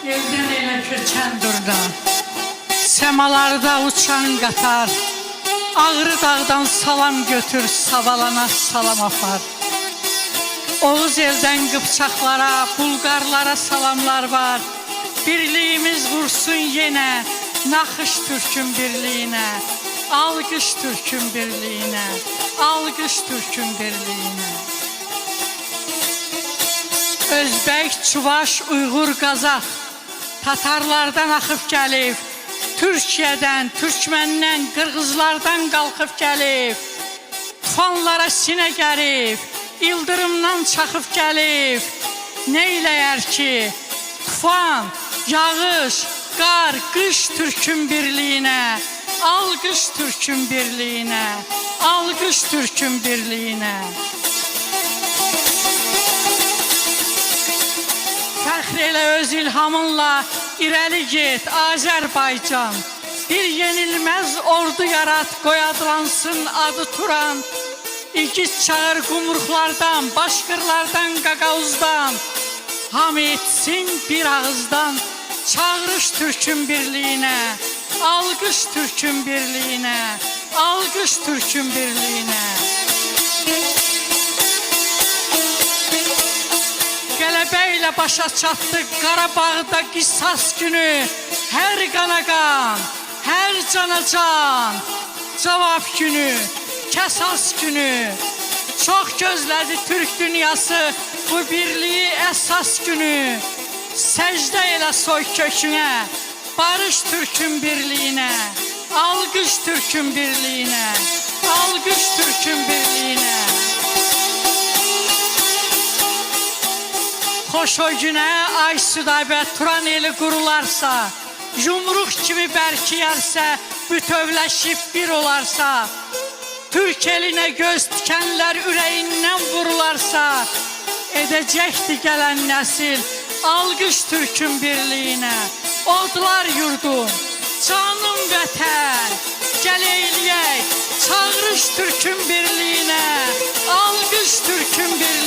Eldən elə köçən durna, semalarda uçan qatar, Ağrı dağdan salam götür, Savalana salam apar. Oğuz eldən qıpçaqlara, Bulqarlara salamlar var. Birliyimiz vursun yenə, Naxış Türkün birliyinə, Alqış Türkün birliyinə, Alqış Türkün birliyinə. Özbək, Çuvaş, Uyğur, Qazaq Tatarlardan axıb gəlib, Türkiyədən, Türkməndən, Qırğızlardan qalxıb gəlib, Tufanlara sinə gəlib, İldırımdan çaxıb gəlib. Neyləyər ki, tufan, yağış, qar, qış Türkün birliyinə, Alqış Türkün birliyinə, Alqış Türkün birliyinə. Fəxr elə öz ilhamınla irəli get Azərbaycan. Bir yenilməz ordu yarat, qoyadlansın adı Turan. İkiz çağır qumruqlardan, başqırlardan, qaqavuzdan. Hamı etsin bir ağızdan, çağırış Türkün birliyinə, Alqış Türkün birliyinə, Alqış Türkün birliyinə. Qələbə ilə başa çatdıq Qarabağda qisas günü. Hər qana qan, hər cana can, cavab günü, kəsas günü. Çox gözlədi Türk dünyası bu birliyi əsas günü. Səcdə elə soy kökünə, barış Türkün birliyinə, Alqış Türkün birliyinə, Alqış Türkün birliyinə. Xoş o günə ay südabət Turan eli qurularsa, yumruq kimi bərkiyərsə, bütövləşib bir olarsa, Türk elinə göz tikənlər ürəyindən vurularsa, edəcəkdi gələn nəsil Alqış Türkün birliyinə. Odlar yurdum, canım vətən, gəl eyləyək çağırış Türkün birliyinə, Alqış Türkün birliyinə.